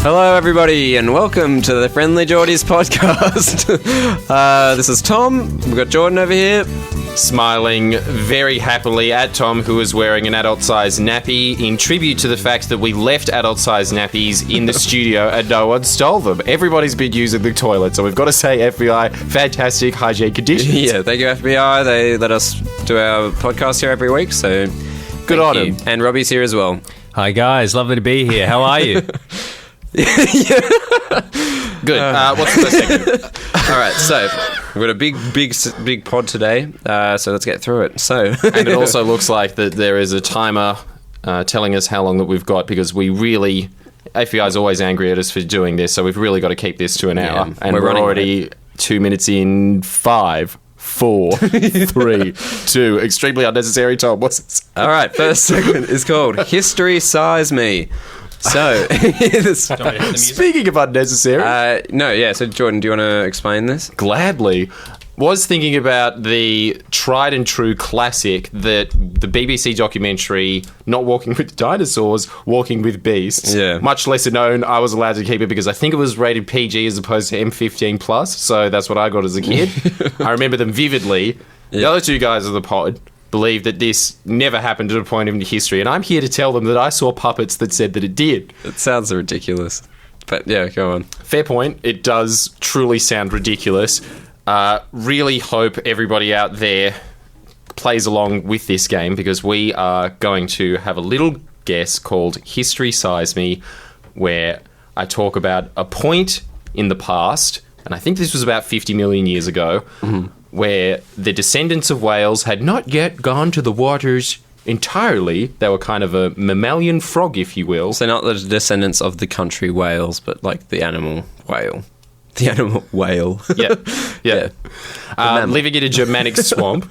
Hello, everybody, and welcome to the Friendlyjordies podcast. This is Tom. We've got Jordan over here. Smiling very happily at Tom, who is wearing an adult-sized nappy in tribute to the fact that we left adult-sized nappies in the studio and no one stole them. Everybody's been using the toilet, so we've got to say, FBI, fantastic hygiene conditions. Yeah, thank you, FBI. They let us do our podcast here every week, so good on them. And Robbie's here as well. Hi, guys. Lovely to be here. How are you? Good. What's the first segment? All right, so we've got a big pod today, so let's get through it. So, and it also looks like that there is a timer telling us how long that we've got, because we really, FBI is always angry at us for doing this, so we've really got to keep this to an hour. Yeah, and we're already 2 minutes in. 5, 4, 3, 2. Extremely unnecessary, Tom. What's this? All right, first segment is called History Size Me. So, speaking of unnecessary, So Jordan, do you want to explain this? Gladly. Was thinking about the tried and true classic that the BBC documentary, Not Walking with Dinosaurs, Walking with Beasts. Yeah. Much lesser known. I was allowed to keep it because I think it was rated PG as opposed to M15 plus. So that's what I got as a kid. I remember them vividly. Yeah. The other two guys of the pod believe that this never happened at a point in history, and I'm here to tell them that I saw puppets that said that it did. It sounds ridiculous, but yeah, go on. Fair point. It does truly sound ridiculous. Really hope everybody out there plays along with this game, because we are going to have a little guess called History Size Me, where I talk about a point in the past, and I think this was about 50 million years ago, where the descendants of whales had not yet gone to the waters entirely. They were kind of a mammalian frog, if you will. So not the descendants of the country whales, but like the animal whale. The animal whale. Yeah. Living in a Germanic swamp.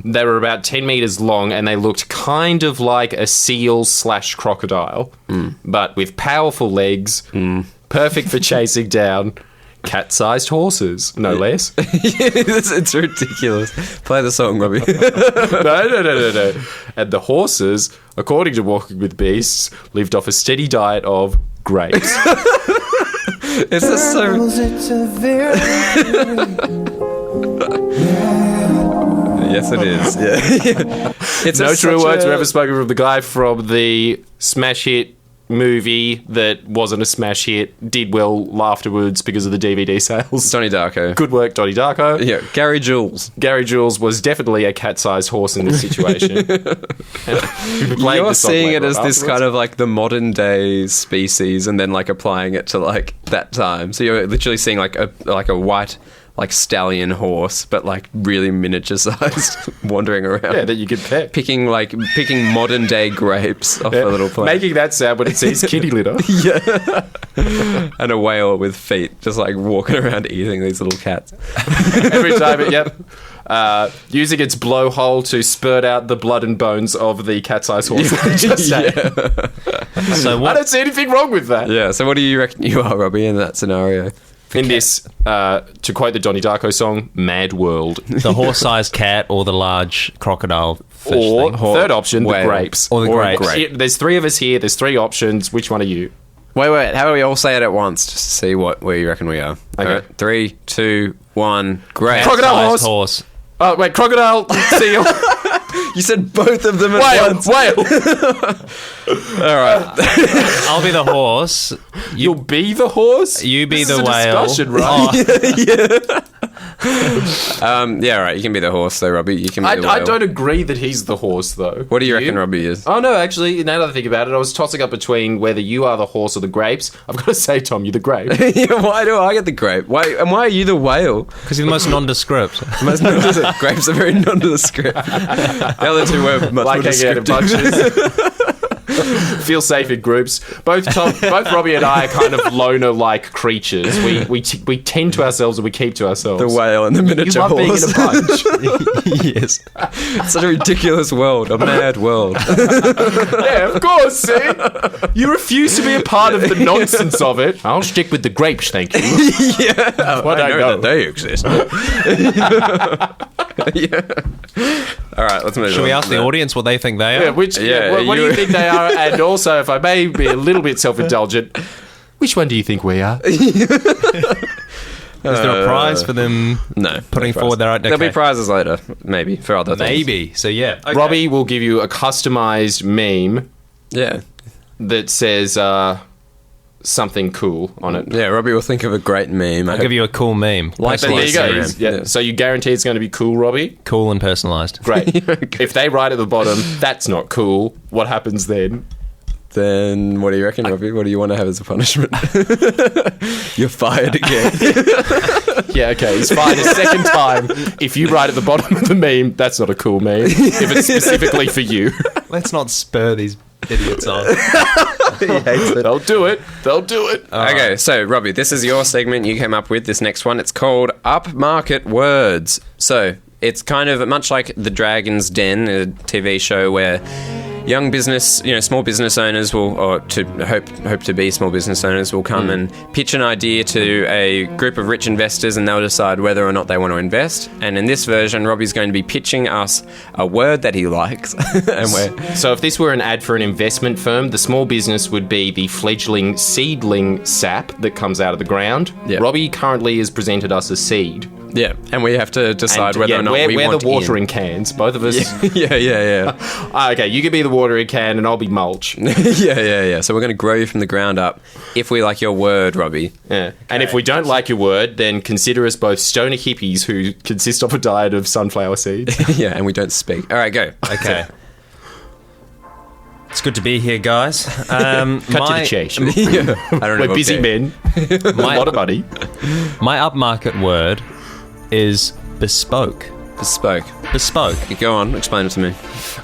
They were about 10 meters long, and they looked kind of like a seal/crocodile, but with powerful legs, perfect for chasing down cat-sized horses, no less. It's ridiculous. Play the song, Robbie. No. And the horses, according to Walking with Beasts, lived off a steady diet of grapes. Is this so... Yes, it is. Yeah. It's no true words were ever spoken from the guy from the smash hit movie that wasn't a smash hit, did well afterwards because of the DVD sales. Donnie Darko. Good work, Donnie Darko. Yeah, Gary Jules. Gary Jules was definitely a cat-sized horse in this situation. You're seeing it as this kind of like the modern day species, and then like applying it to like that time. So you're literally seeing like a white like stallion horse, but like really miniature sized, wandering around. Yeah, that you could pet. Picking modern day grapes off a little plant. Making that sound when it sees kitty litter. Yeah. And a whale with feet just like walking around eating these little cats. Every time using its blowhole to spurt out the blood and bones of the cat-sized horse. So I don't see anything wrong with that. Yeah, so what do you reckon you are, Robbie, in that scenario? In this, to quote the Donnie Darko song, Mad World. The horse-sized cat or the large crocodile fish or thing? Third option, the grapes. Or the grapes. There's three of us here. There's three options. Which one are you? Wait. How about we all say it at once just to see where you reckon we are? Okay. All right, 3, 2, 1. Grapes. Crocodile horse. Oh, wait, crocodile, seal. You said both of them at once. Whale. All right. I'll be the horse. You'll be the horse? You be this the is a whale. discussion, right? Yeah, all right. You can be the horse, though, Robbie. You can be the whale. I don't agree that he's the horse, thoh. What do you reckon Robbie is? Oh, no, actually, now that I think about it, I was tossing up between whether you are the horse or the grapes. I've got to say, Tom, you're the grape. Yeah, why do I get the grape? Why are you the whale? Because you're the most nondescript. Grapes are very nondescript. The other two were much more descriptive. Bunches. Feel safe in groups. Both Robbie and I are kind of loner-like creatures. We tend to ourselves and we keep to ourselves. The whale and the miniature horse. You love being in a bunch. Yes. It's such a ridiculous world. A mad world. Yeah, of course, see? You refuse to be a part of the nonsense of it. I'll stick with the grapes, thank you. Yeah. I know that they exist. Yeah. All right, let's move on. Should we ask the audience what they think they are? Yeah, what do you think they are? And also, if I may be a little bit self-indulgent, Which one do you think we are? Is there a prize for them putting forward their... There'll be prizes later, maybe, for other things. Maybe. So, yeah. Okay. Robbie will give you a customized meme Yeah. that says something cool on it. Yeah, Robbie will think of a great meme. I'll give you a cool meme. Like But there you go. Instagram. Yeah. So you guarantee it's going to be cool, Robbie? Cool and personalised. Great. If they write at the bottom, that's not cool, what happens then? Then what do you reckon, Robbie? What do you want to have as a punishment? You're fired again. Yeah, okay, he's fired a second time. If you write at the bottom of the meme, that's not a cool meme. If it's specifically for you. Let's not spur these idiots on. They'll do it. They'll do it. Okay, so Robbie, this is your segment you came up with, this next one. It's called Upmarket Words. So it's kind of much like The Dragon's Den, a TV show where young business, small business owners will, or to hope to be small business owners, will come and pitch an idea to a group of rich investors, and they'll decide whether or not they want to invest. And in this version, Robbie's going to be pitching us a word that he likes. So if this were an ad for an investment firm, the small business would be the fledgling seedling sap that comes out of the ground. Yeah. Robbie currently has presented us a seed. Yeah, and we have to decide whether or not we we're want the watering cans, both of us. Yeah. Okay, you can be the watering can and I'll be mulch. Yeah. So we're going to grow you from the ground up if we like your word, Robbie. Yeah. And if we don't like your word, then consider us both stoner hippies who consist of a diet of sunflower seeds. Yeah, and we don't speak. All right, go. Okay. It's good to be here, guys. Cut to the chase. Yeah. I don't know. We're busy men. A lot of money. My upmarket word is bespoke. Bespoke. Go on, explain it to me.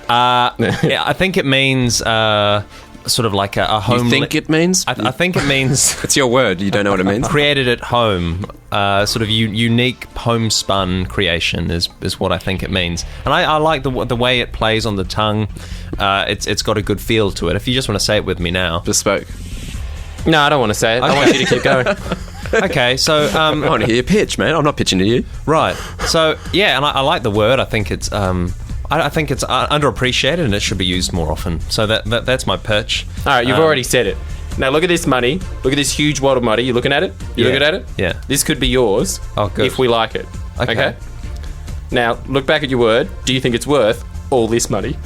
Yeah, I think it means sort of like a home... You think it means? I think it means... It's your word. You don't know what it means? Created at home. Sort of unique homespun creation is what I think it means. And I like the way it plays on the tongue. It's got a good feel to it. If you just want to say it with me now. Bespoke. No, I don't want to say it. I want you to keep going. Okay, so... I want to hear your pitch, man. I'm not pitching to you. Right. So, yeah, and I like the word. I think it's... I think it's underappreciated and it should be used more often. So that's my pitch. All right, you've already said it. Now look at this money. Look at this huge wad of money. You looking at it? You looking at it? Yeah. This could be yours. Oh, good. If we like it. Okay. Now look back at your word. Do you think it's worth all this money?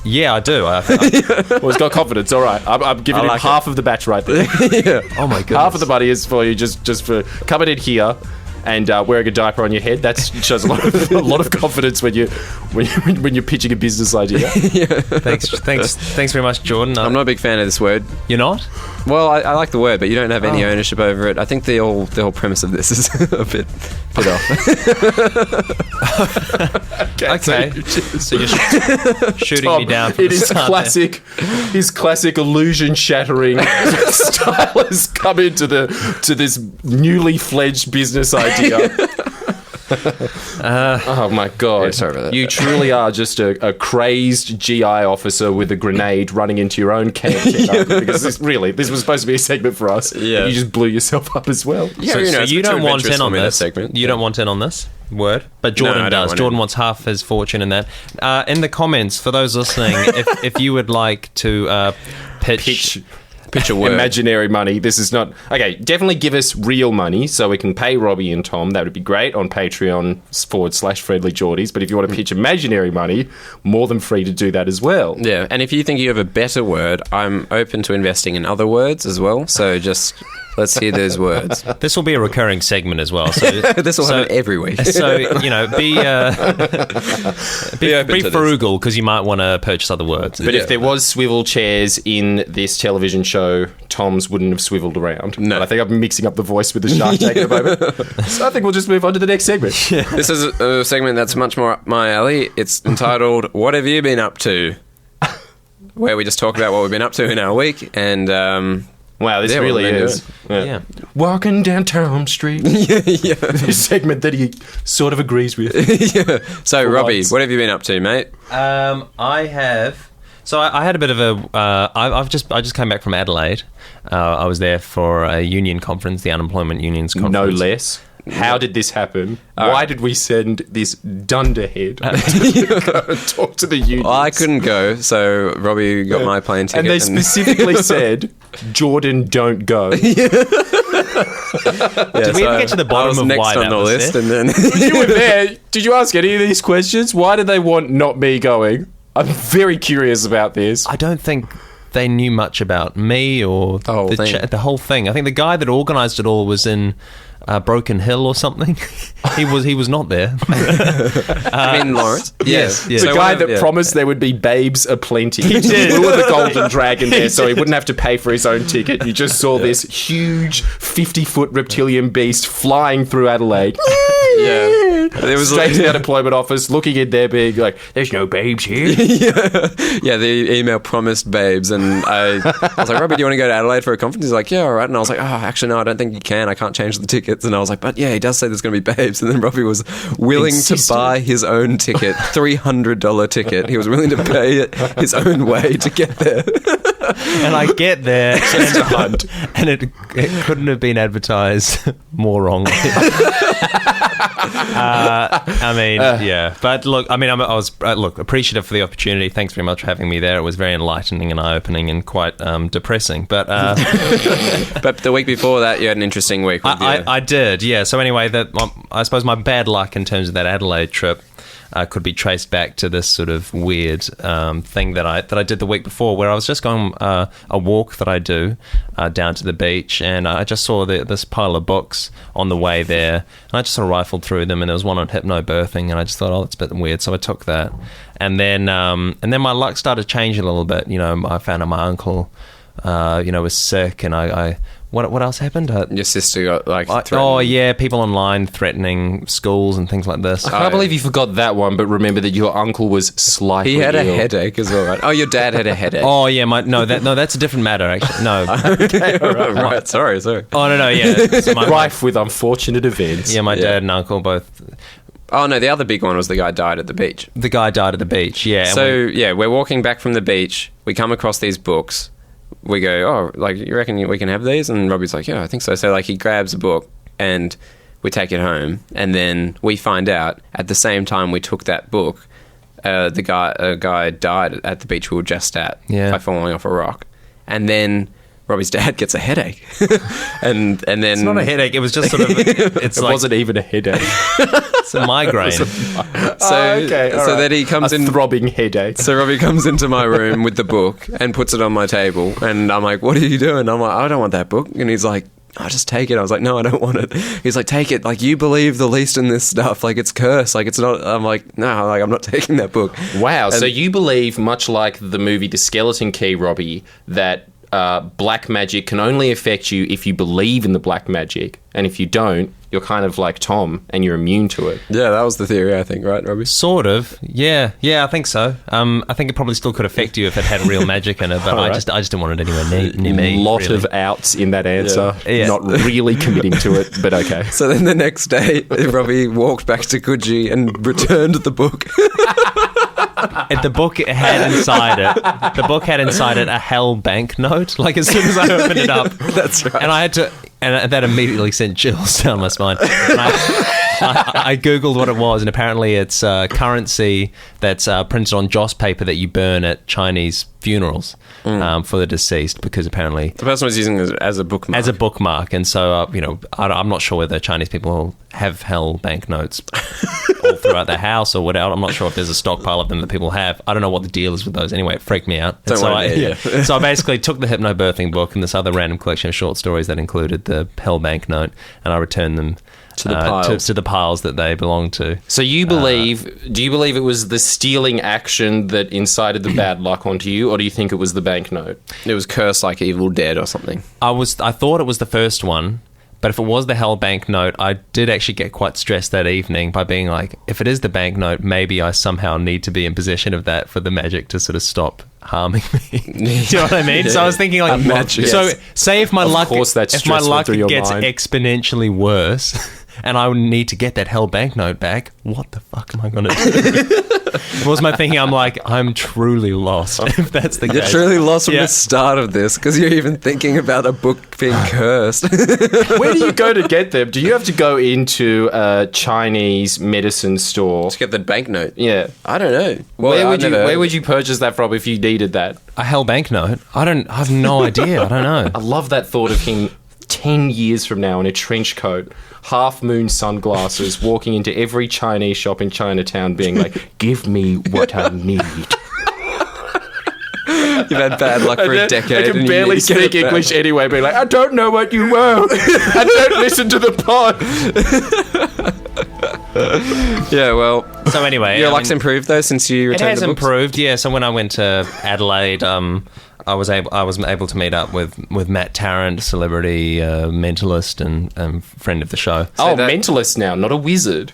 Yeah, I do. Well, it's got confidence. All right, I'm giving him half of the batch right there. Yeah. Oh my goodness. Half of the money is for you, just for coming in here and wearing a diaper on your head. That shows a lot of confidence when you're pitching a business idea. Yeah. Thanks very much, Jordan. I'm not a big fan of this word. You're not? Well, I like the word, but you don't have any ownership over it. I think the whole premise of this is a bit off. Okay. So you're shooting Tom, me down from it the is start classic. His classic illusion shattering style has come into this newly fledged business idea. Oh my god! Yeah, sorry about that. You truly are just a crazed GI officer with a grenade running into your own camp setup, because this was supposed to be a segment for us. Yeah. And you just blew yourself up as well. Yeah, So, it's you too don't want adventurous in on for me, that this segment. You don't want in on this word, but Jordan I don't does. want Jordan in. wants half his fortune in that. In the comments, for those listening, if you would like to pitch Pitch a word. Imaginary money. This is not... Okay, definitely give us real money so we can pay Robbie and Tom. That would be great on Patreon/Friendlyjordies. But if you want to pitch imaginary money, more than free to do that as well. Yeah, and if you think you have a better word, I'm open to investing in other words as well. So just let's hear those words. This will be a recurring segment as well. So This will happen every week. So be open to frugal, because you might want to purchase other words. But if there was swivel chairs in this television show, Tom's wouldn't have swiveled around. No. But I think I'm mixing up the voice with the Shark Tank at the moment. So I think we'll just move on to the next segment. This is a segment that's much more up my alley. It's entitled "What Have You Been Up To?" where we just talk about what we've been up to in our week. And Wow, this Yeah, really what we've is. Yeah. Walking down Tom Street. yeah. This segment that he sort of agrees with. Yeah. So, Robbie, once. what have you been up to, mate? I have. So I had a bit of a. I just came back from Adelaide. I was there for a union conference, the unemployment unions conference. No less. How did this happen? Why did we send this dunderhead to go and talk to the unions? Well, I couldn't go, so Robbie got my plane ticket. And they specifically said, Jordan, don't go. Did we ever get to the bottom of next why on that the was list, there? and then You were there. Did you ask any of these questions? Why did they want not me going? I'm very curious about this. I don't think they knew much about me or The whole thing. the whole thing. I think the guy that organised it all was in Broken Hill or something. he was not there. I mean Lawrence. Yes, yes. The So guy whatever, that promised there would be babes aplenty. He did. We were the golden dragon there, so he wouldn't have to pay for his own ticket. You just saw this huge 50-foot reptilian beast flying through Adelaide. Yeah, there was Straight to the unemployment office, looking in there, being like, "There's no babes here." yeah. The email promised babes, and I was like, Robbie, do you want to go to Adelaide for a conference? He's like, yeah, all right. And I was like, oh, actually, no, I don't think you can. I can't change the tickets. And I was like, but yeah, he does say there's going to be babes. And then Robbie was willing Insisted. to buy his own ticket, $300 ticket. He was willing to pay it his own way to get there. And I get there, and it couldn't have been advertised more wrongly. I mean, yeah. But look, I mean, I was appreciative for the opportunity. Thanks very much for having me there. It was very enlightening and eye-opening and quite depressing. But But the week before that, you had an interesting week. With I did, yeah. So anyway, I suppose my bad luck in terms of that Adelaide trip could be traced back to this sort of weird thing that I did the week before, where I was just going a walk that I do down to the beach, and I just saw this pile of books on the way there, and I just sort of rifled through them, and there was one on hypnobirthing, and I just thought, oh, that's a bit weird, so I took that, and then my luck started changing a little bit. You know, I found out my uncle, was sick, and I what else happened? Your sister got threatened. Oh yeah, people online threatening schools and things like this. I can't believe you forgot that one, but remember that your uncle was slightly He had a ill. headache as well, right? Oh, your dad had a headache. Oh yeah, that's a different matter. Actually, no. Okay, all right. Sorry. Oh no, yeah. So Rife with unfortunate events. Yeah, my dad and uncle both. Oh no, the other big one was the guy died at the beach. The guy died at the beach. Yeah. So we're walking back from the beach. We come across these books. We go, oh, you reckon we can have these? And Robbie's like, yeah, I think so. So he grabs a book and we take it home, and then we find out at the same time we took that book, a guy died at the beach we were just at by falling off a rock, and then Robbie's dad gets a headache, and then it's not a headache. It was just sort of. It wasn't even a headache. It's a migraine. So then he comes in throbbing headache. So Robbie comes into my room with the book and puts it on my table, and I'm like, "What are you doing?" I'm like, "I don't want that book," and he's like, "I just take it." I was like, "No, I don't want it." He's like, "Take it. You believe the least in this stuff. It's cursed. It's not." I'm like, "No, I'm not taking that book." Wow. So you believe, much like the movie The Skeleton Key, Robbie, that black magic can only affect you if you believe in the black magic, and if you don't, you're kind of like Tom and you're immune to it. Yeah, that was the theory, I think, right, Robbie? Sort of. Yeah, I think so. I think it probably still could affect you if it had real magic in it, but I just didn't want it anywhere near me. A lot of outs in that answer. Yeah. Not really committing to it, but okay. So then the next day, Robbie walked back to Coogee and returned the book. And the book had inside it a hell bank note. As soon as I opened it up, that's right. And I had to, and that immediately sent chills down my spine. And I googled what it was, and apparently it's currency that's printed on joss paper that you burn at Chinese funerals for the deceased, because apparently the person was using it as a bookmark. As a bookmark, and so I'm not sure whether Chinese people have hell banknotes all throughout their house or whatever. I'm not sure if there's a stockpile of them that people have. I don't know what the deal is with those. Anyway, it freaked me out. So I basically took the hypnobirthing book and this other random collection of short stories that included the hell banknote, and I returned them to the piles that they belong to. So do you believe it was the stealing action that incited the bad luck onto you, or do you think it was the banknote? It was cursed like Evil Dead or something. I thought it was the first one, but if it was the hell banknote, I did actually get quite stressed that evening by being like, if it is the banknote, maybe I somehow need to be in possession of that for the magic to sort of stop harming me. Do you know what I mean? Yeah. So I was thinking magic. So say if my luck gets exponentially worse, and I would need to get that hell banknote back. What the fuck am I going to do? What was my thinking? I'm like, I'm truly lost if that's the case. You're truly lost from the start of this because you're even thinking about a book being cursed. Where do you go to get them? Do you have to go into a Chinese medicine store? To get the banknote? Yeah. I don't know. Well, where would you purchase that from if you needed that? A hell banknote? I have no idea. I don't know. I love that thought of him 10 years from now in a trench coat, half-moon sunglasses, walking into every Chinese shop in Chinatown being like, give me what I need. You've had bad luck for a decade. I can barely speak English anyway, being like, I don't know what you want. I don't listen to the pod. Yeah, well. So anyway, your luck's improved though since you returned. It has the books? improved. Yeah. So when I went to Adelaide, I was able to meet up with Matt Tarrant, celebrity mentalist and friend of the show. Mentalist now, not a wizard.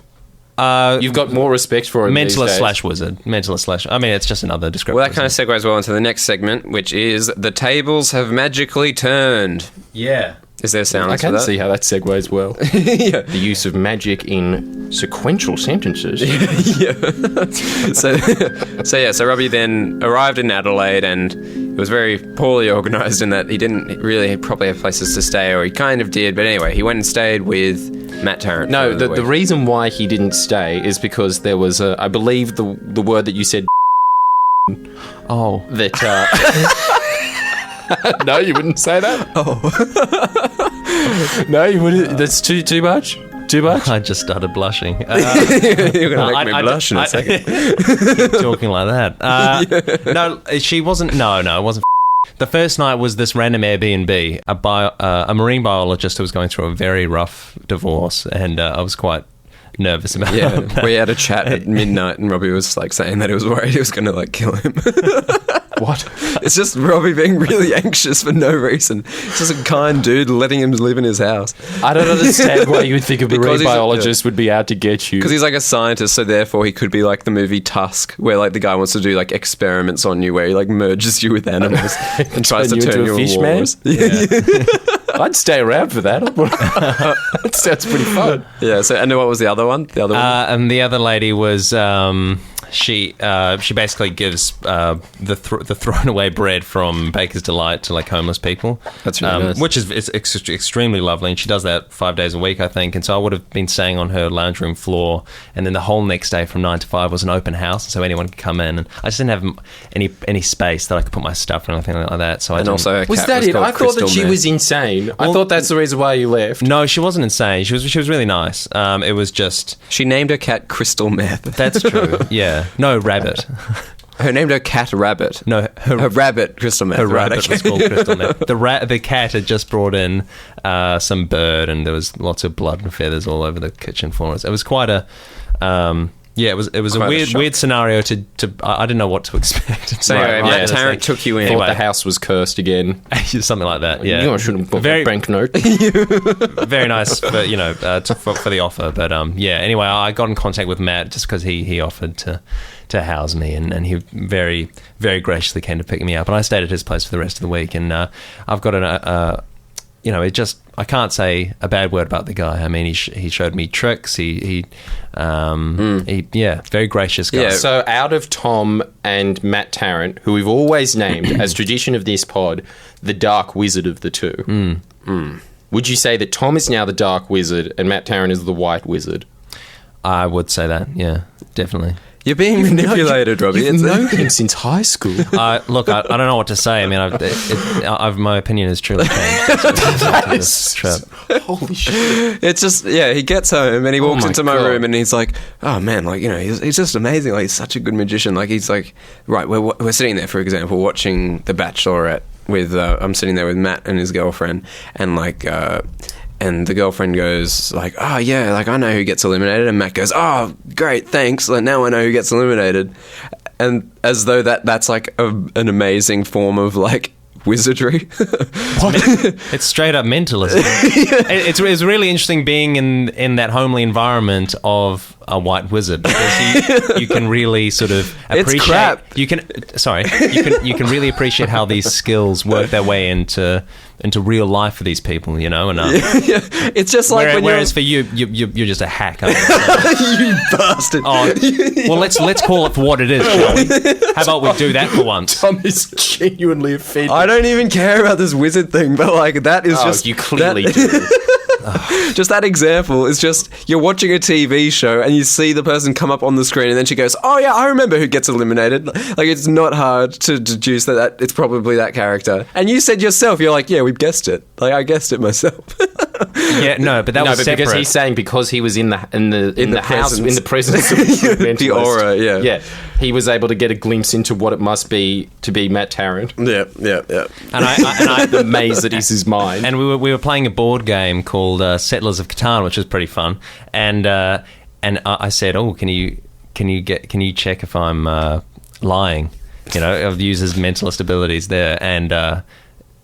You've got more respect for him. Mentalist / wizard. Mentalist / I mean, it's just another description. Well, that kind of segues well into the next segment, which is the tables have magically turned. Yeah. Is there sound I for can that? see how that segues well. Yeah. The use of magic in sequential sentences. So Robbie then arrived in Adelaide, and it was very poorly organised in that he didn't really probably have places to stay, or he kind of did, but anyway, he went and stayed with Matt Tarrant. No, the reason why he didn't stay is because there was I believe the word that you said. Oh, that. No, you wouldn't say that. Oh, no, you wouldn't. That's too much. Too much. I just started blushing. You're gonna make me blush in a second. Keep talking like that. No, she wasn't. No, it wasn't. The first night was this random Airbnb. A marine biologist who was going through a very rough divorce, and I was quite nervous about that. We had a chat at midnight, and Robbie was like saying that he was worried he was going to like kill him. What? It's just Robbie being really anxious for no reason. He's just a kind dude letting him live in his house. I don't understand why you would think a marine biologist would be out to get you. Because he's like a scientist, so therefore he could be like the movie Tusk, where like the guy wants to do like experiments on you, where he like merges you with animals and tries to turn you into a fish man. Yeah. I'd stay around for that. That sounds pretty fun. Yeah. So, and what was the other one? And the other lady was. She basically gives the thrown away bread from Baker's Delight to like homeless people. That's really nice. Which is extremely lovely, and she does that 5 days a week, I think. And so I would have been staying on her lounge room floor, and then the whole next day from 9 to 5 was an open house, so anyone could come in. And I just didn't have any space that I could put my stuff or anything like that. So was that it? I thought that she was insane. I thought that's the reason why you left. No, she wasn't insane. She was really nice. It was just she named her cat Crystal Meth. That's true. Yeah. No, Rabbit. Her named her cat Rabbit. No, her rabbit Crystal Meth. Her rabbit was called Crystal Meth. The cat had just brought in some bird, and there was lots of blood and feathers all over the kitchen floor. It was quite a it was a weird scenario to I didn't know what to expect. So anyway, Matt Tarrant took you in. Thought the house was cursed again. Something like that. Yeah, I shouldn't book a banknote. Very nice, for the offer. But anyway, I got in contact with Matt just because he offered to house me, and he very, very graciously came to pick me up, and I stayed at his place for the rest of the week. And I've got I can't say a bad word about the guy. I mean, he showed me tricks. He very gracious guy. Yeah. So out of Tom and Matt Tarrant, who we've always named as tradition of this pod, the dark wizard of the two. Would you say that Tom is now the dark wizard and Matt Tarrant is the white wizard? I would say that. Yeah, definitely. You're being manipulated, Robbie. You've known him since high school. Look, I don't know what to say. I mean, my opinion has truly changed. Holy shit. It's just, he gets home and he walks into my room and he's like, oh man, like, he's just amazing. Like, he's such a good magician. Like, he's like, right, we're sitting there, for example, watching The Bachelorette with, I'm sitting there with Matt and his girlfriend, and like, and the girlfriend goes like, oh yeah, like I know who gets eliminated. And Matt goes, oh great, thanks. Like now I know who gets eliminated. And as though that's like an amazing form of like wizardry. It's straight up mentalism. It's really interesting being in that homely environment of a white wizard, because you can really sort of appreciate. It's crap. You can really appreciate how these skills work their way into into real life for these people, you know. And it's just like whereas for you're just a hack. You bastard. Oh, well, let's call it for what it is, shall we? How about we do that for once? Tom is genuinely offended. I don't even care about this wizard thing, but like that is just you clearly do. Just that example is just you're watching a TV show and you see the person come up on the screen and then she goes, "Oh yeah, I remember who gets eliminated." Like it's not hard to deduce that it's probably that character. And you said yourself, you're like, "Yeah, we guessed it." Like I guessed it myself. Yeah, no, but that was separate. Because he's saying because he was in the house in the presence of the the aura. Yeah, he was able to get a glimpse into what it must be to be Matt Tarrant. Yeah. And I the maze that is his mind. And we were playing a board game called Settlers of Catan, which was pretty fun. And I said, "Oh, can you check if I'm lying?" You know, I've used his mentalist abilities there, and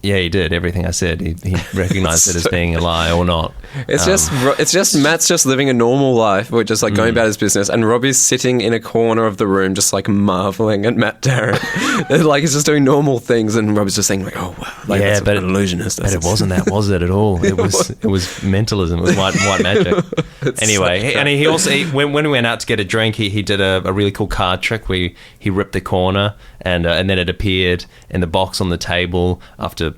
yeah, he did everything I said. He recognised it as being a lie or not. It's just Matt's just living a normal life, or just like going about his business, and Robbie's sitting in a corner of the room, just like marveling at Matt Tarrant. Like he's just doing normal things, and Robbie's just saying like, "Oh wow, like, yeah, but an illusionist." But it wasn't that, was it at all? It was mentalism. It was white magic. Anyway, and he also when we went out to get a drink, he did a really cool card trick where he ripped the corner, and then it appeared in the box on the table after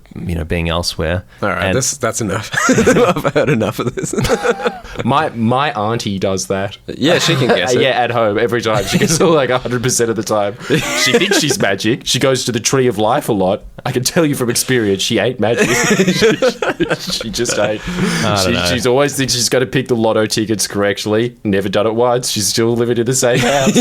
being elsewhere. All right, that's enough. I've heard enough of this. My auntie does that. Yeah, she can guess it. Yeah, at home every time. She gets it like 100% of the time. She thinks she's magic. She goes to the Tree of Life a lot. I can tell you from experience, she ain't magic. she just ain't. She's always thinks she's going to pick the lotto tickets correctly. Never done it once. She's still living in the same house.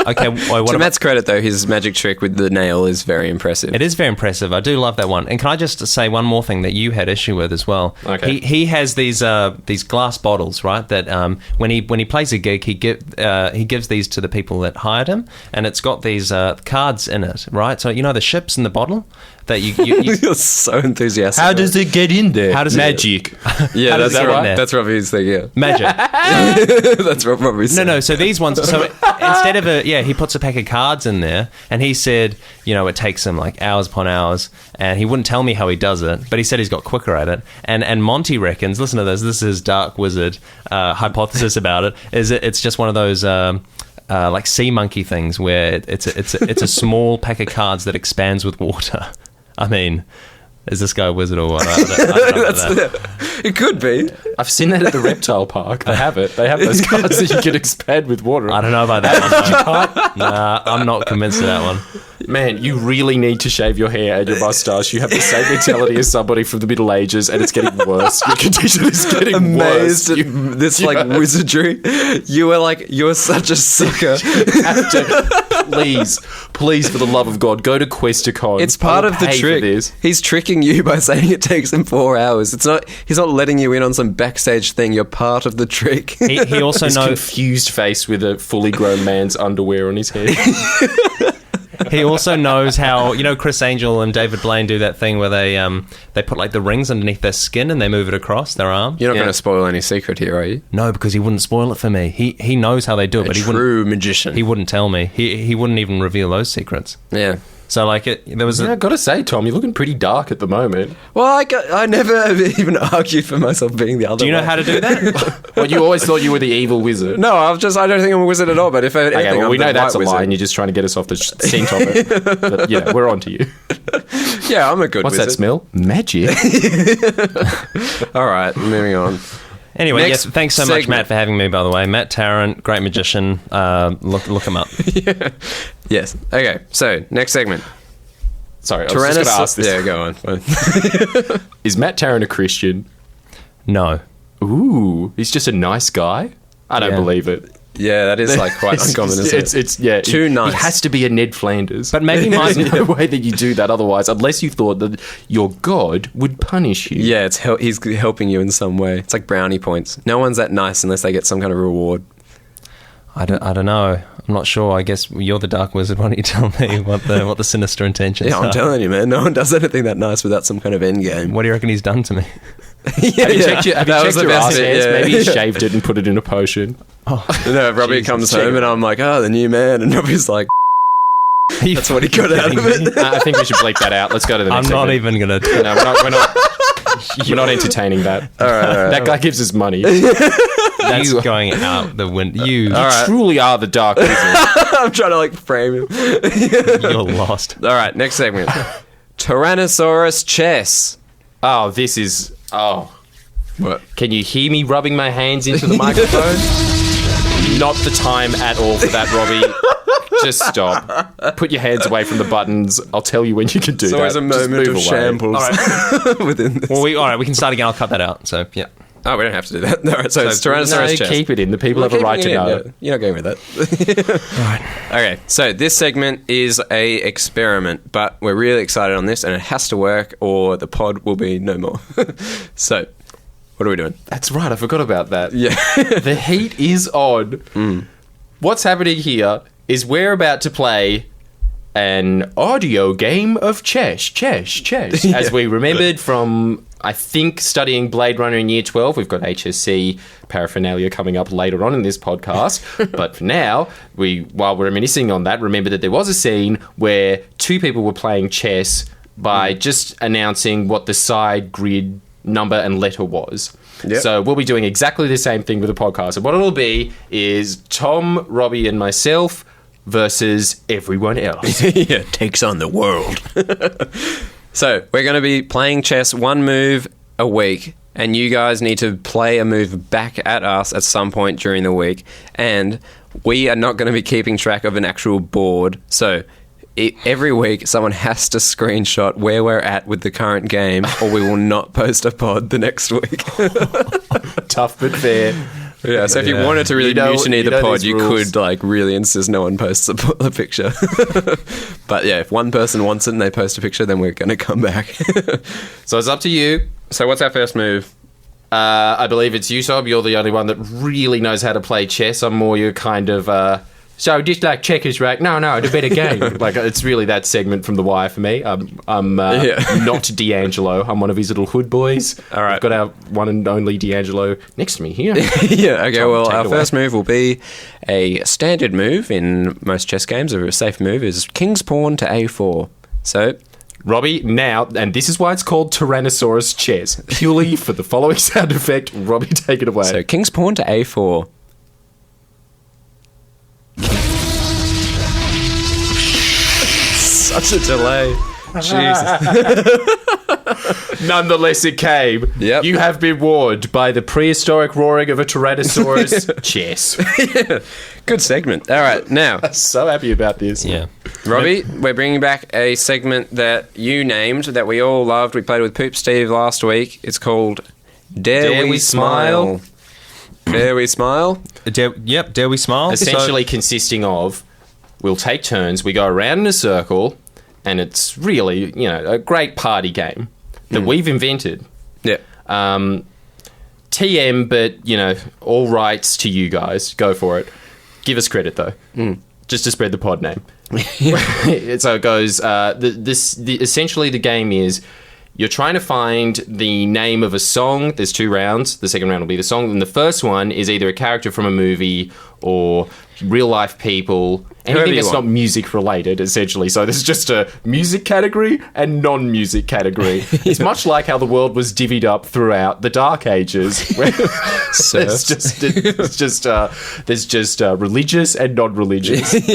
Okay. To Matt's credit, though, his magic trick with the nail is very impressive. It is very impressive. I do love that one. And can I just say one more thing that you had issue with as well? Okay. He has these glass bottles, right? That when he plays a gig, he gives these to the people that hired him, and it's got these cards in it, right? So the ships in the bottle that you You're so enthusiastic. How does it get in there? How does magic? Yeah, that's right. That's Robbie's thing. Yeah, magic. That's what Robbie's saying. No. So these ones. So instead of he puts a pack of cards in there, and he said, it takes him like hours upon hours, and he wouldn't tell me how he does it, but he said he's got quicker at it. And Monty reckons, listen to this. This is Dark Wizard hypothesis about it. It's just one of those. Like sea monkey things where it's a small pack of cards that expands with water. I mean, is this guy a wizard or what? I don't know about that. It could be. I've seen that at the reptile park. They have it. They have those cards that you can expand with water. I don't know about that one. Nah, I'm not convinced of that one. Man, you really need to shave your hair and your mustache. You have the same mentality as somebody from the Middle Ages, and it's getting worse. Your condition is getting Amazed worse. At this wizardry. You're such a sucker. You have to, please, for the love of God, go to Questacon. It's part of the trick. He's tricking you by saying it takes him 4 hours. He's not letting you in on some backstage thing. You're part of the trick. He also knows confused face with a fully grown man's underwear on his head. He also knows how Chris Angel and David Blaine do that thing where they put like the rings underneath their skin and they move it across their arm. You're not going to spoil any secret here, are you? No, because he wouldn't spoil it for me. He knows how they do it, but he wouldn't. True magician. He wouldn't tell me. He wouldn't even reveal those secrets. Yeah. So there was. I've got to say, Tom, you're looking pretty dark at the moment. Well, I never even argued for myself being the other. Do you know how to do that? Well, you always thought you were the evil wizard. No, I don't think I'm a wizard at all. But if anything, we know that's a wizard. lie, and you're just trying to get us off the scent of it. But yeah, we're on to you. Yeah, I'm a good What's wizard. that smell? Magic. All right, moving on. Anyway, yes, thanks so much, Matt, for having me, by the way. Matt Tarrant, great magician. Look him up. Yeah. Yes. Okay, so next segment. Sorry, I was just going to ask this. Yeah, go on. Is Matt Tarrant a Christian? No. Ooh, he's just a nice guy? I don't believe it. Yeah, that is like quite uncommon, isn't it? Too nice. He has to be a Ned Flanders. But maybe there's no way that you do that otherwise, unless you thought that your God would punish you. Yeah, he's helping you in some way. It's like brownie points. No one's that nice unless they get some kind of reward. I don't know. I'm not sure. I guess you're the Dark Wizard. Why don't you tell me what the sinister intentions are? Yeah, I'm telling you, man. No one does anything that nice without some kind of end game. What do you reckon he's done to me? Have you checked your ass hairs? Yeah. Maybe he shaved it and put it in a potion. No, Robbie comes home and I'm like, the new man. And Robbie's like, That's what he got out of it. I think we should bleep that out. Let's go to the next I'm not segment. even going to... No, we're not entertaining that. All right. That guy gives us money. That's going out the window. You truly are the dark wizard. I'm trying to like frame him. You're lost. All right, next segment. Tyrannosaurus chess. Oh, this is... Oh. What? Can you hear me rubbing my hands into the microphone? Not the time at all for that, Robbie. Just stop. Put your hands away from the buttons. I'll tell you when you can do that. It's always a moment of shambles within this. Well, all right, we can start again. I'll cut that out. So, yeah. Oh, we don't have to do that. All right, so it's Tyrannosaurus chess. Keep it in. The people have a right to know. Yeah, you're not going with that. Right. Okay, so this segment is a experiment, but we're really excited on this, and it has to work, or the pod will be no more. So, what are we doing? That's right. I forgot about that. Yeah. The heat is on. What's happening here is we're about to play an audio game of chess. As we remembered from, I think, studying Blade Runner in Year 12. We've got HSC paraphernalia coming up later on in this podcast. But for now, while we're reminiscing on that, remember that there was a scene where two people were playing chess by just announcing what the side grid number and letter was. Yep. So we'll be doing exactly the same thing with the podcast. And what it'll be is Tom, Robbie, and myself versus everyone else. Yeah, takes on the world. So we're going to be playing chess one move a week, and you guys need to play a move back at us at some point during the week. And we are not going to be keeping track of an actual board. So every week someone has to screenshot where we're at with the current game, or we will not post a pod the next week. Tough but fair. Yeah, so if you wanted to really mutiny the pod, you could like really insist no one posts a picture. But yeah, if one person wants it and they post a picture, then we're going to come back. So it's up to you. So what's our first move? I believe it's you, Sob. You're the only one that really knows how to play chess. I'm more your kind of... So just like checkers, right? No, it's a better game. Like it's really that segment from The Wire for me. I'm not D'Angelo. I'm one of his little hood boys. All right, I've got our one and only D'Angelo next to me here. Yeah. Okay. Tom, well, our first move will be a standard move in most chess games. A safe move is King's Pawn to A4. So, Robbie, now, and this is why it's called Tyrannosaurus chess, purely for the following sound effect. Robbie, take it away. So King's Pawn to A4. Such a delay. Jesus. Nonetheless, it came. Yep. You have been warned by the prehistoric roaring of a Tyrannosaurus chess. Yeah. Good segment. All right, now. So happy about this. Yeah. Robbie, we're bringing back a segment that you named, that we all loved. We played with Poop Steve last week. It's called Dare We Smile? Dare We Smile? Dare We Smile? Essentially consisting of, we'll take turns, we go around in a circle, and it's really, a great party game that we've invented. Yeah. TM, but, all rights to you guys. Go for it. Give us credit, though. Just to spread the pod name. So it goes, essentially the game is, you're trying to find the name of a song. There's 2 rounds. The second round will be the song. And the first one is either a character from a movie or real-life people. Anything that's not music-related, essentially. So there's just a music category and non-music category. It's much like how the world was divvied up throughout the Dark Ages. Where there's just religious and non-religious.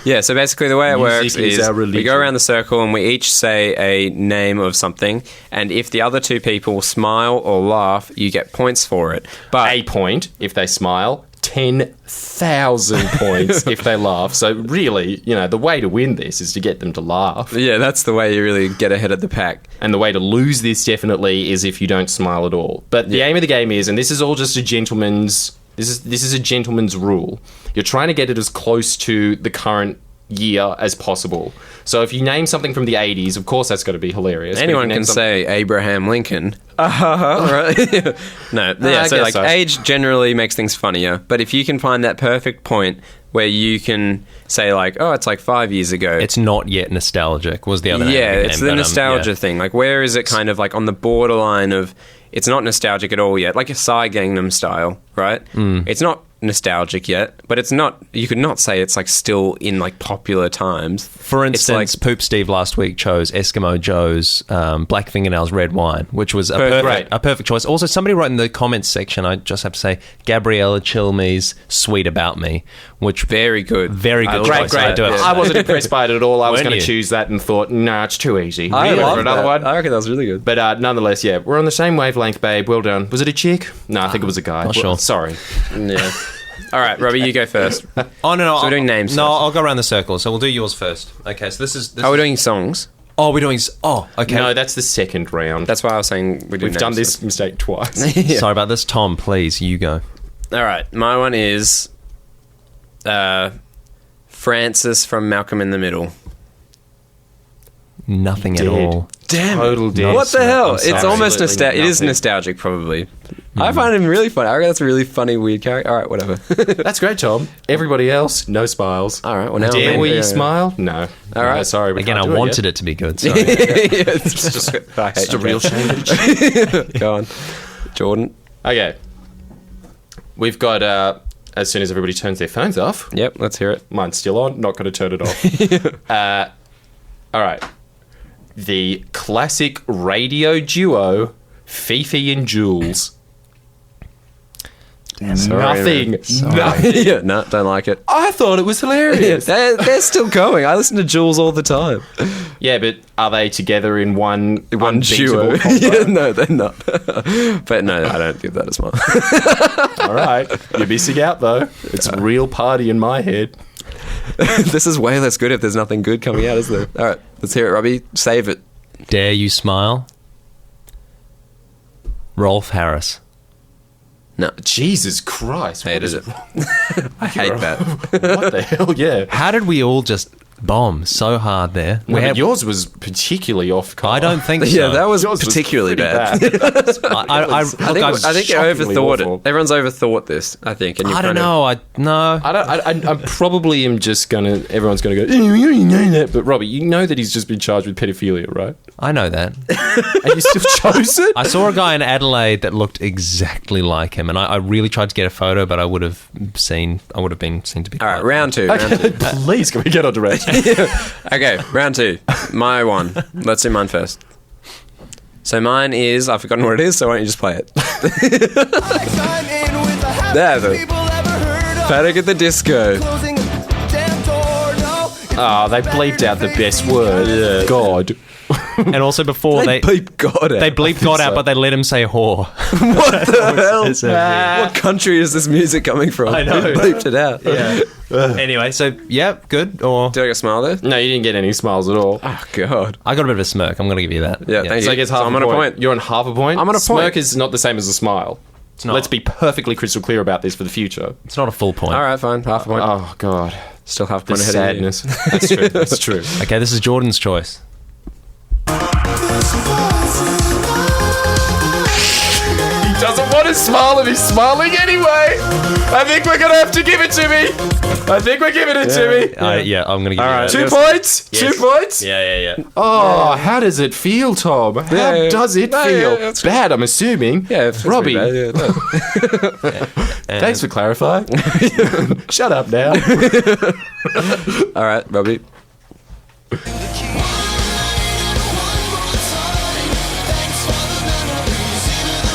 Yeah, so basically the way it works is our religion. We go around the circle and we each say a name of something, and if the other 2 people smile or laugh, you get points for it. But a point if they smile, 10,000 points if they laugh. So really, the way to win this is to get them to laugh. Yeah, that's the way you really get ahead of the pack. And the way to lose this definitely is if you don't smile at all. But the aim of the game is, and this is all just a gentleman's... This is a gentleman's rule. You're trying to get it as close to the current year as possible. So if you name something from the 80s, of course that's got to be hilarious. Anyone can say Abraham Lincoln. Right? No, yeah, so age generally makes things funnier, but if you can find that perfect point where you can say like, oh, it's like 5 years ago. It's not yet nostalgic was the other name. Yeah, it's the nostalgia thing. Like, where is it kind of like on the borderline of, it's not nostalgic at all yet, like a Psy Gangnam Style, right? It's not nostalgic yet, but it's not. You could not say it's like still in like popular times. For instance, Poop Steve last week chose Eskimo Joe's Black Fingernails Red Wine, which was a perfect choice. Also, somebody wrote in the comments section, I just have to say, Gabriella Chilmey's Sweet About Me, which very good choice. Great. I wasn't impressed by it at all. I was going to choose that and thought, nah, it's too easy. I love another one. I reckon that was really good. But nonetheless, yeah, we're on the same wavelength, babe. Well done. Was it a chick? No, I think it was a guy. Not sure. Sorry. Yeah. All right, Robbie, you go first. Oh, no. So we're doing names No, first. I'll go around the circle. So we'll do yours first. Okay, so this is... we're doing songs? Oh, we're doing... Oh, okay. No, that's the second round. That's why I was saying We've done this mistake twice. Yeah. Sorry about this. Tom, please, you go. All right, my one is Francis from Malcolm in the Middle. Nothing at all. Damn Total dead. What the hell? I'm sorry. It's almost nostalgic. It is Nothing. nostalgic, probably. I find him really funny. I reckon that's a really funny, weird character. All right, whatever. That's great, Tom. Everybody else, no smiles. All right, well, now Dare I'm we in. smile? No. All right. No, sorry. Again, I wanted it to be good. Sorry. It's just, It's a real shame. Go on. Jordan. Okay. We've got, as soon as everybody turns their phones off. Yep, let's hear it. Mine's still on. Not going to turn it off. All right. The classic radio duo, Fifi and Jules. Nothing. Yeah, no, don't like it. I thought it was hilarious. They're still going. I listen to Jules all the time. Yeah, but are they together in one Duo. unbeatable combo? Yeah, no, they're not. But no, I don't give that a smile. All right. You're missing out, though. It's a real party in my head. This is way less good if there's nothing good coming out, is there? All right, let's hear it, Robbie. Save it. Dare you smile? Rolf Harris. No, Jesus Christ. hated What it. is wrong? I hate that. What the hell? Yeah. How did we all just bomb so hard there? No, but yours was particularly off color. I don't think so. Yeah, that was Yours was particularly pretty bad. I I think you shockingly overthought awful. it. Everyone's overthought this, I think. And you're don't kind of- know. I probably am just gonna. Everyone's gonna go. You already know that, but Robbie, you know that he's just been charged with pedophilia, right? I know that. And you still chose it. I saw a guy in Adelaide that looked exactly like him, and I really tried to get a photo, but I would have been seen to be. All right, round two. Round two. Please, can we get on to round two? Okay, round two. My one. Let's do mine first. So mine is, I've forgotten what it is, so why don't you just play it? There, Panic at the Disco. Oh, they bleeped out the best word. Yeah. God. And also before They bleep God out. they bleeped God out, but they let him say whore. What the hell? It's a- What country is this music coming from? I know. Who bleeped it out? Yeah. Anyway, so yeah, good. Or Did I get a smile there? No, you didn't get any smiles at all. Oh, God. I got a bit of a smirk. I'm going to give you that. Yeah, thank So you. I guess half I'm a on a point. point. You're on half a point. I'm on a point. Smirk is not the same as a smile. It's not. Let's be perfectly crystal clear about this for the future. It's not a full point. All right, fine. Half a point. Oh God, Still half a the point ahead of you. sadness. That's true. That's true. Okay, this is Jordan's choice. He doesn't want to smile, and he's smiling anyway. I think we're gonna have to give it to me. I think we're giving it to me. Yeah, I'm going to give you right. that. 2 points. Yes. 2 points. Yeah. Oh, how does it feel, Tom? How Yeah. does it No, feel? yeah, that's- Bad, I'm assuming. Yeah, it's Robbie. pretty bad, yeah, no. Thanks for clarifying. Shut up now. All right, Robbie.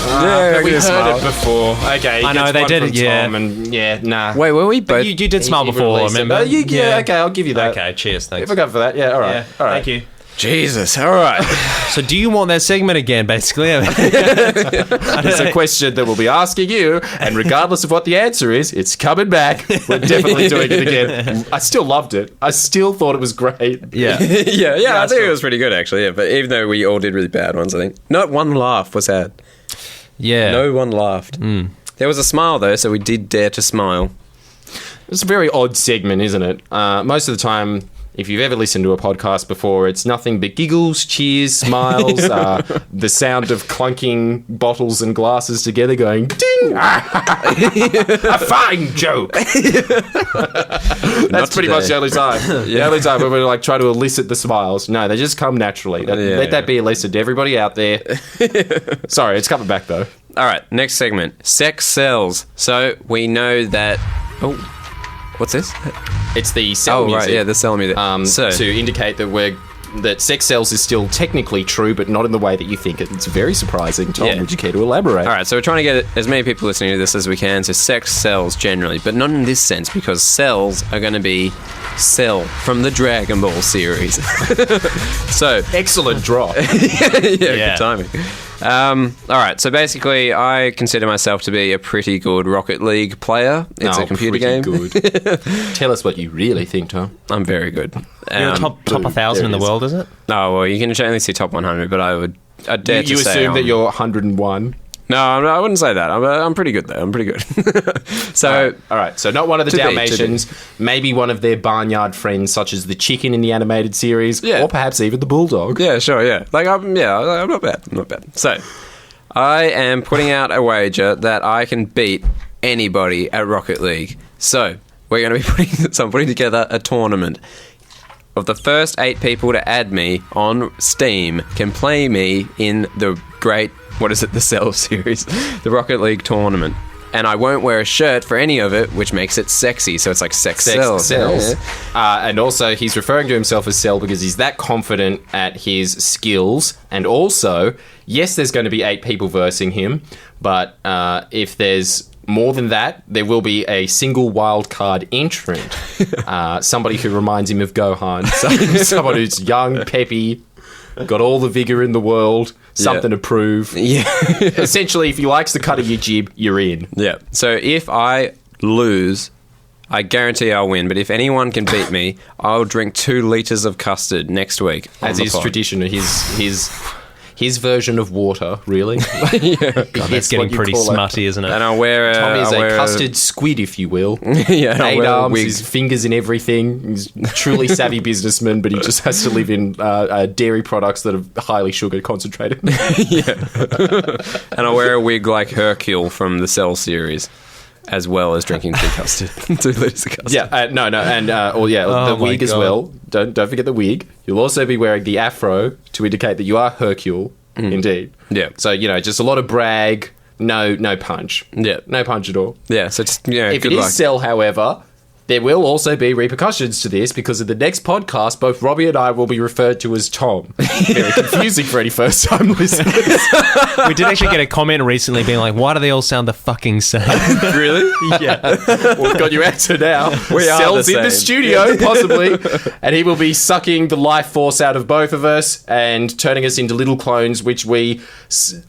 Yeah, we give me a heard smile. it before. Okay, I know, gets they one did from it, yeah. Tom, and yeah, nah. Wait, were we both? You did smile He before, released it. remember? Yeah, okay, I'll give you that. Okay, cheers, thanks. If I go for that, yeah, all right. Yeah, all right. thank you. Jesus, all right. So do you want that segment again, basically? It's a question that we'll be asking you, and regardless of what the answer is, it's coming back. We're definitely doing it again. I still loved it. I still thought it was great. Yeah. yeah, I think it was pretty good, actually. Yeah, but even though we all did really bad ones, I think not one laugh was had. Yeah. No one laughed. There was a smile though, so we did dare to smile. It's a very odd segment, isn't it? Most of the time, if you've ever listened to a podcast before, it's nothing but giggles, cheers, smiles, the sound of clunking bottles and glasses together going, ding! A fine joke! That's pretty much the only time. The only time where we like try to elicit the smiles. No, they just come naturally. Let that be a lesson to everybody out there. Sorry, it's coming back though. All right, next segment. Sex sells. So we know that... Oh, what's this? It's the cell music. Right, yeah, the cell music. To indicate that sex sells is still technically true, but not in the way that you think it. It's very surprising. Tom, would you care to elaborate? All right, so we're trying to get as many people listening to this as we can. So sex sells generally, but not in this sense, because cells are going to be Cell from the Dragon Ball series. So excellent drop. Good timing. All right, so basically, I consider myself to be a pretty good Rocket League player. It's a computer game. Good. Tell us what you really think, Tom. I'm very good. You're top 1,000 in the world, is it? Oh, well, you can only see top 100, but I'd dare to say... You assume that you're 101? No, I wouldn't say that. I'm pretty good, though. I'm pretty good. So, all right. So not one of the Dalmatians, maybe one of their barnyard friends, such as the chicken in the animated series, or perhaps even the bulldog. Yeah, sure, yeah. I'm not bad. I'm not bad. So, I am putting out a wager that I can beat anybody at Rocket League. So, we're going to be putting together a tournament. Of the first 8 people to add me on Steam can play me in the great... What is it? The Cell series. The Rocket League tournament. And I won't wear a shirt for any of it, which makes it sexy. So it's like sex sells. Yeah. And also, he's referring to himself as Cell because he's that confident at his skills. And also, yes, there's going to be 8 people versing him. But if there's more than that, there will be a single wild card entrant. Somebody who reminds him of Gohan. Someone who's young, peppy, got all the vigour in the world, something to prove. Yeah. Essentially, if he likes the cut of your jib, you're in. Yeah. So if I lose, I guarantee I'll win. But if anyone can beat me, I'll drink 2 litres of custard next week. As is tradition. His version of water, really. God, that's getting pretty smutty, isn't it? And I'll wear Tommy is a custard squid, if you will. 8 arms, his fingers in everything. He's a truly savvy businessman, but he just has to live in dairy products that are highly sugar concentrated. And I'll wear a wig like Hercule from the Cell series. As well as drinking 2 custard, 2 litres of custard. Yeah, the wig as well. Don't forget the wig. You'll also be wearing the afro to indicate that you are Hercule, indeed. Yeah. So just a lot of brag, no punch. Yeah, no punch at all. Yeah. So just if good it is luck. Cell, however, there will also be repercussions to this because in the next podcast, both Robbie and I will be referred to as Tom. Very confusing for any first-time listeners. We did actually get a comment recently being like, why do they all sound the fucking same? Really? Yeah. Well, we've got your answer now. We are Cell's the in the same. studio, possibly, and he will be sucking the life force out of both of us and turning us into little clones, which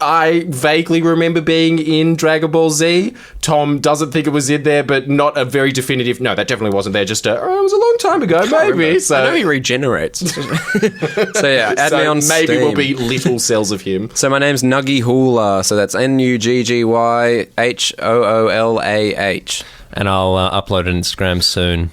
I vaguely remember being in Dragon Ball Z. Tom doesn't think it was in there, but not a very definitive... No, that definitely wasn't there. Just it was a long time ago, maybe. So I know he regenerates. So yeah, add me on maybe Steam. we'll be little cells of him. So my name's Nuggy Hoolah. So that's NUGGYHOOLAH. And I'll upload an Instagram soon.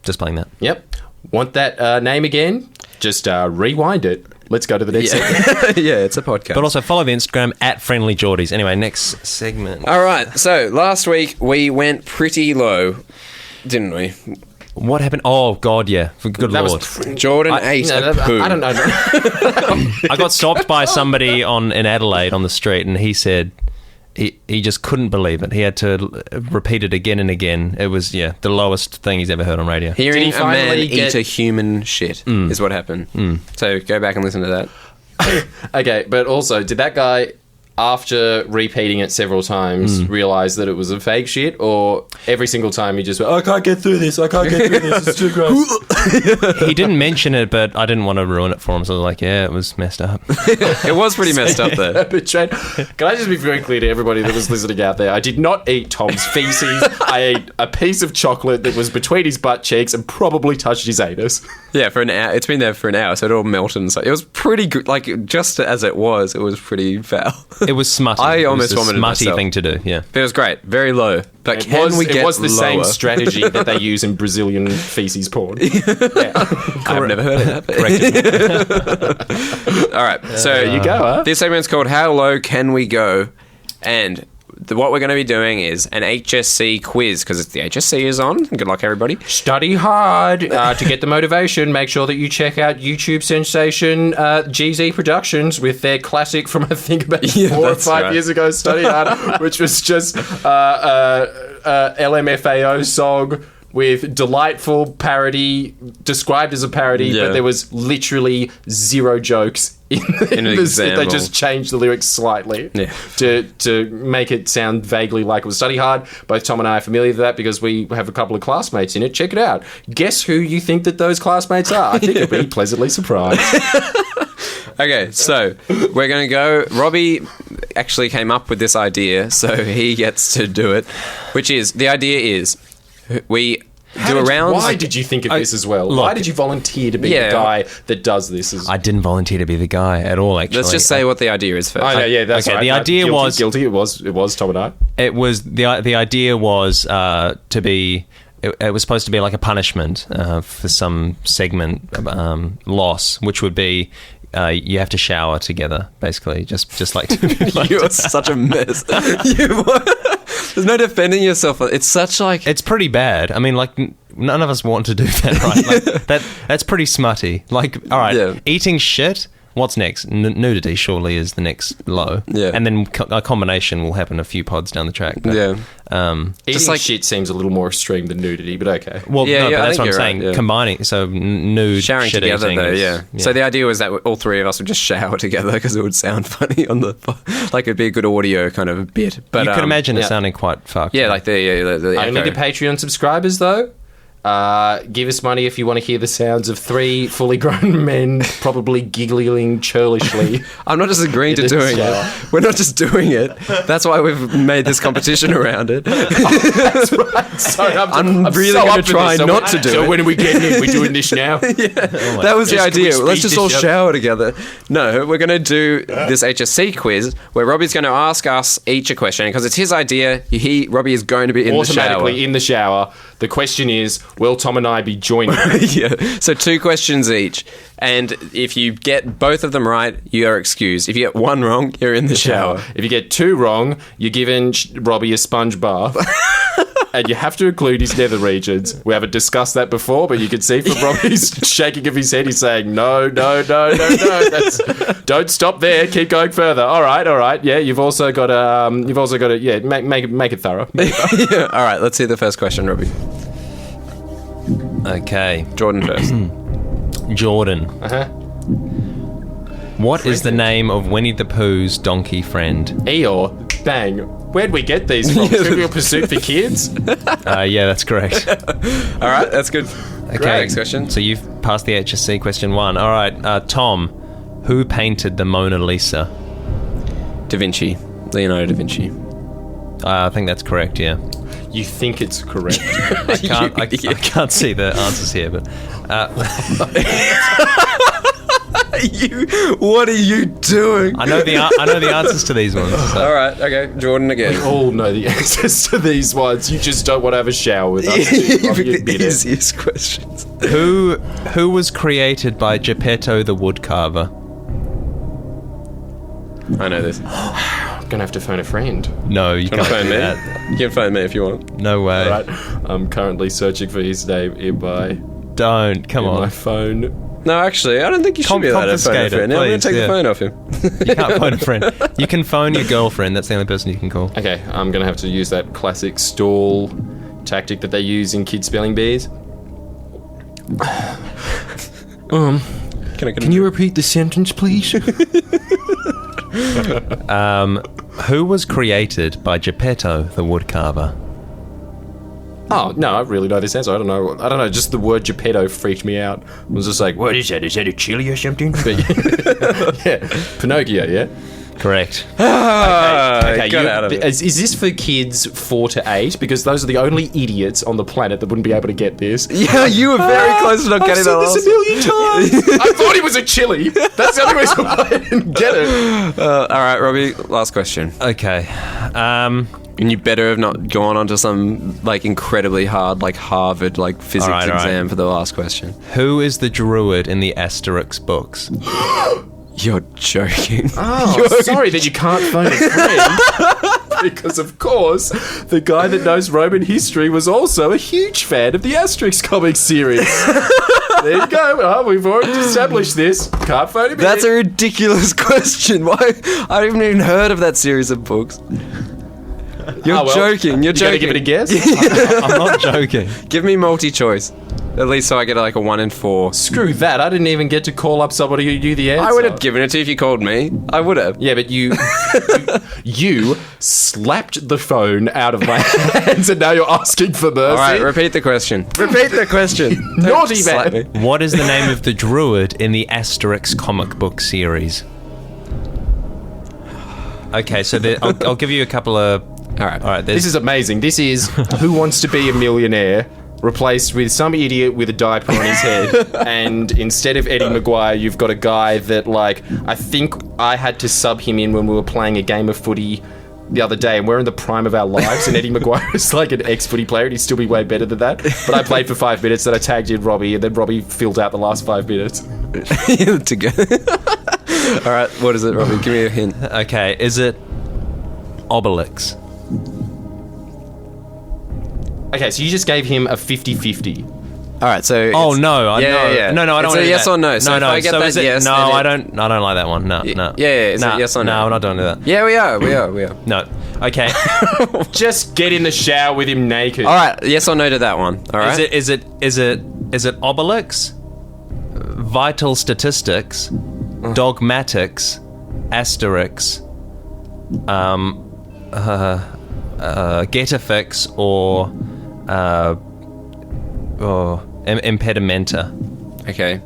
Just playing that. Yep. Want that name again? Just rewind it. Let's go to the next segment. Yeah, it's a podcast. But also follow the Instagram at Friendlyjordies. Anyway, next segment. All right. So last week we went pretty low, didn't we? What happened? Oh, God, yeah. Good Lord. Jordan ate a poo. I don't know. I got stopped by somebody in Adelaide on the street, and he said he just couldn't believe it. He had to repeat it again and again. It was, the lowest thing he's ever heard on radio. Hearing a man eat a human shit is what happened. So go back and listen to that. Okay, but also, did that guy, after repeating it several times, realise that it was a fake shit? Or every single time he just went, I can't get through this, it's too gross? He didn't mention it, but I didn't want to ruin it for him, so I was like, yeah, it was messed up. It was pretty messed up, though. Can I just be very clear to everybody that was listening out there? I did not eat Tom's feces. I ate a piece of chocolate that was between his butt cheeks and probably touched his anus. Yeah, for an hour. It's been there for an hour, so it all melted and so it was pretty good. Like, just as it was pretty foul. It was smutty. I almost vomited myself. Smutty thing to do, yeah. But it was great. Very low. But it was the same strategy that they use in Brazilian feces porn. I've never heard of that. All right. So there you go, huh? This segment's called How Low Can We Go? And what we're going to be doing is an HSC quiz, because the HSC is on. Good luck, everybody. Study hard to get the motivation. Make sure that you check out YouTube sensation GZ Productions with their classic from, I think, about 4 or 5 years ago, Study Hard, which was just LMFAO song with delightful parody, described as a parody, but there was literally 0 jokes in an example. They just changed the lyrics slightly to make it sound vaguely like it was Study Hard. Both Tom and I are familiar with that because we have a couple of classmates in it. Check it out. Guess who you think that those classmates are? I think you'll be pleasantly surprised. Okay, so we're going to go. Robbie actually came up with this idea, so he gets to do it, which is, the idea is, we do a round. Why did you think of this as well? Why did you volunteer to be the guy that does this? I didn't volunteer to be the guy at all, actually. Let's just say what the idea is first. Oh, yeah, that's okay, right. The idea was... Guilty, it was Tom and I. It was... The idea was to be... It was supposed to be like a punishment for some segment loss, which would be... you have to shower together, basically. Just like... You're such a mess. There's no defending yourself. It's such like... It's pretty bad. I mean, like, none of us want to do that, right? Like, that's pretty smutty. Like, all right, eating shit... What's next? Nudity surely is the next low. Yeah. And then a combination will happen a few pods down the track. But, eating shit seems a little more extreme than nudity, but okay. Well, but that's what I'm saying. Right, combining, so nude, showering shit together, eating though, So the idea was that all 3 of us would just shower together because it would sound funny on the... Like, it'd be a good audio kind of bit. But you could imagine it sounding quite fucked. Yeah, like the only the Patreon subscribers, though. Give us money if you want to hear the sounds of 3 fully grown men probably giggling churlishly. I'm not just agreeing to doing it. We're not just doing it. That's why we've made this competition around it. That's right. Sorry, I'm really so going to try not to do it. So when are we getting in? We're doing this now? That was the idea. Let's just all shower together. No, we're going to do this HSC quiz where Robbie's going to ask us each a question because it's his idea. Robbie is going to be in the shower. Automatically in the shower. The question is, will Tom and I be joining? So 2 questions each. And if you get both of them right, you are excused. If you get 1 wrong, you're in the shower. If you get 2 wrong, you're giving Robbie a sponge bath. And you have to include his nether regions. We haven't discussed that before, but you can see from Robbie's shaking of his head, he's saying, no. Don't stop there. Keep going further. All right. Yeah, you've also got to, make it thorough. All right, let's see the first question, Robbie. Okay. Jordan first. Jordan. What is the name of Winnie the Pooh's donkey friend? Eeyore. Bang. Where'd we get these from? Trivial Pursuit for kids? Yeah, that's correct. All right, that's good. Okay, great. Next question. So you've passed the HSC question 1. All right, Tom, who painted the Mona Lisa? Da Vinci. Leonardo da Vinci. I think that's correct, yeah. You think it's correct? I can't see the answers here, but... What are you doing? I know the answers to these ones. So. All right, okay, Jordan again. We all know the answers to these ones. You just don't want to have a shower with us. The easiest questions. Who was created by Geppetto the Woodcarver? I know this. I'm gonna have to phone a friend. No, you can't phone do me. That. You can phone me if you want. No way. All right. I'm currently searching for his name in my. Don't come on my phone. No, actually, I don't think you should be allowed to phone a friend. Now I'm going to take the phone off him. You can't phone a friend. You can phone your girlfriend. That's the only person you can call. Okay, I'm going to have to use that classic stall tactic that they use in kid spelling bees. Can you repeat the sentence, please? Who was created by Geppetto the Woodcarver? Oh, no, I really know this answer. I don't know. Just the word Geppetto freaked me out. I was just like, what is that? Is that a chili or something? But, yeah. Pinocchio, yeah? Correct. Okay. Is this for kids 4 to 8? Because those are the only idiots on the planet that wouldn't be able to get this. Yeah, you were very close to not getting that. I've said this a million times. I thought it was a chili. That's the only reason why I didn't get it. All right, Robbie, last question. Okay. And you better have not gone on to some like incredibly hard like Harvard like physics exam for the last question. Who is the druid in the Asterix books? You're joking. Oh, sorry that you can't phone a friend. Because, of course, the guy that knows Roman history was also a huge fan of the Asterix comic series. There you go. Well, we've already established this. Can't phone him That's in. a ridiculous question. Why? I haven't even heard of that series of books. You're joking. You're joking. You gotta give it a guess? I'm not joking. Give me multi-choice. At least so I get like a 1 in 4. Screw that. I didn't even get to call up somebody who knew the answer. I would have given it to you if you called me. I would have. Yeah, but you slapped the phone out of my hands and now you're asking for mercy. All right, repeat the question. Repeat the question. Naughty Slap man. me. What is the name of the druid in the Asterix comic book series? Okay, so I'll give you a couple of... All right. All right, This is amazing. This is Who Wants to Be a Millionaire replaced with some idiot with a diaper on his head. And instead of Eddie Maguire, you've got a guy that, like, I think I had to sub him in when we were playing a game of footy the other day, and we're in the prime of our lives, and Eddie Maguire is like an ex-footy player, and he'd still be way better than that. But I played for 5 minutes, then I tagged in Robbie, and then Robbie filled out the last 5 minutes. To go. All right, what is it, Robbie? Give me a hint. Okay, is it Obelix? Okay, so you just gave him a 50-50. All right, so Oh it's- no! I yeah, know. yeah. No, I don't It's want a to. yes or no. So if I get so that is it, yes, no, then I don't like that one. No, no. Yeah, is it yes or no? No, we're not doing that. Yeah, we are. No. Okay. Just get in the shower with him naked. All right, yes or no to that one. All right. Is it Obelix, Vital Statistics, Dogmatics, Asterix, Getafix, or Impedimenta? Okay.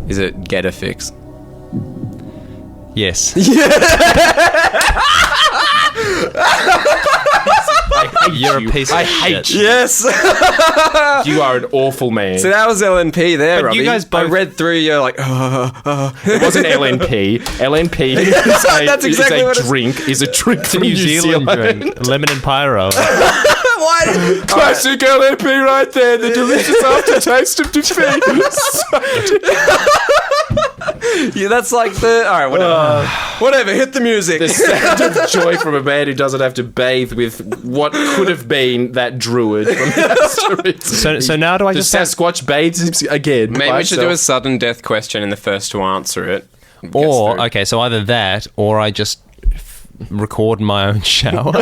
Is it get a fix? Yes. You're a piece of I shit. hate you. Yes. You are an awful man. So that was LNP there, But Robbie. you guys both- I read through your like. It wasn't LNP. LNP is That's exactly what a it's- drink. Is a drink from New Zealand drink. Lemon and Pyro. Why? Classic LNP right there. The delicious aftertaste of defeat. Yeah, that's like the. All right, whatever. Whatever. Hit the music. The sound of joy from a man who doesn't have to bathe with what could have been that druid from the Asterix. So now do I The just have, Sasquatch bathes again. Maybe by we should do a himself. sudden death question and the first to answer it. or gets okay, so either that or I just record my own shower.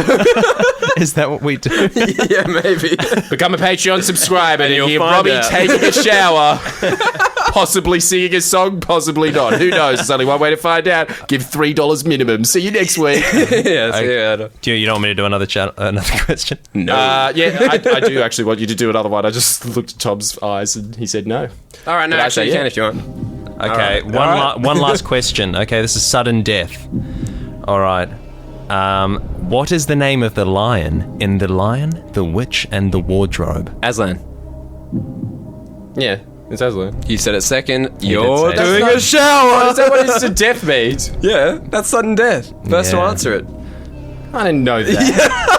Is that what we do? through. Yeah, maybe. Become a Patreon subscriber and you'll hear find Robbie out. taking a shower. Possibly singing a song, possibly not. Who knows? There's only one way to find out. Give $3 minimum. See you next week. Yeah. You don't want me to do another question? No. Yeah, I do actually want you to do another one. I just looked at Tom's eyes and he said no. All right, no, But I actually, say you yeah. can if you want. Okay, Alright. one last question. Okay, this is sudden death. All right. What is the name of the lion in The Lion, the Witch, and the Wardrobe? Aslan, Yeah, it's Aslan. you said it second. He You're did say doing it. a shower. Is that what it's a death means? Yeah, that's sudden death. First to Yeah. answer it. I didn't know that.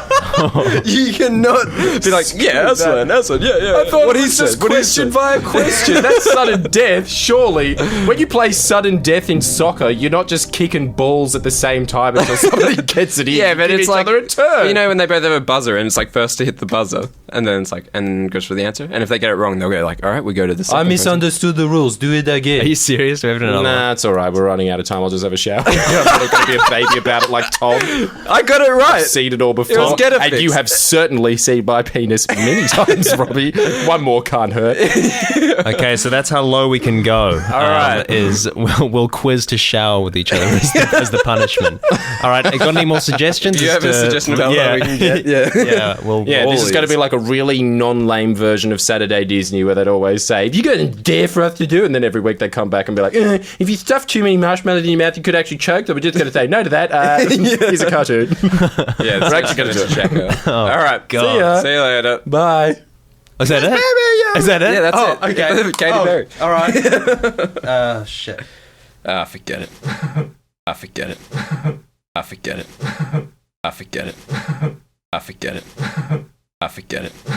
You cannot be like, yeah, Aslan, yeah. I thought it was just question via question. That's sudden death, surely. When you play sudden death in soccer, you're not just kicking balls at the same time until somebody gets it in. Yeah, but You give it's each like, other a turn. you know, when they both have a buzzer and it's like first to hit the buzzer, and then it's like, and goes for the answer. And if they get it wrong, they'll go like, all right, we go to the second person. misunderstood the rules. Do it again. Are you serious? We have another one. Nah, it's all right. We're running out of time. I'll just have a shower. I'm not going to be a baby about it like Tom. I got it right. I've seen it all before. It was get a and fix. you have certainly seen my penis many times, Robbie. One more can't hurt. Okay, so that's how low we can go. All right. Is we'll quiz to shower with each other as the punishment. All right, got any more suggestions? Do you as have a to- suggestion of how low we can get? Yeah. Yeah, well, Yeah, this is Always. going to be like a really non-lame version of Saturday Disney where they'd always say, "Have you got a dare for us to do?" And then every week they come back and be like, "If you stuff too many marshmallows in your mouth, you could actually choke them. We're just going to say no to that. Here's a cartoon. Yeah, We're actually going to do it. check her. All right, God. See ya. See you later. Bye." Is that it? Is that it? Yeah, that's oh, it. Okay. Katy Perry. All right. Shit. Ah, forget it. I forget it. I forget it. I forget it. I forget it. I forget it.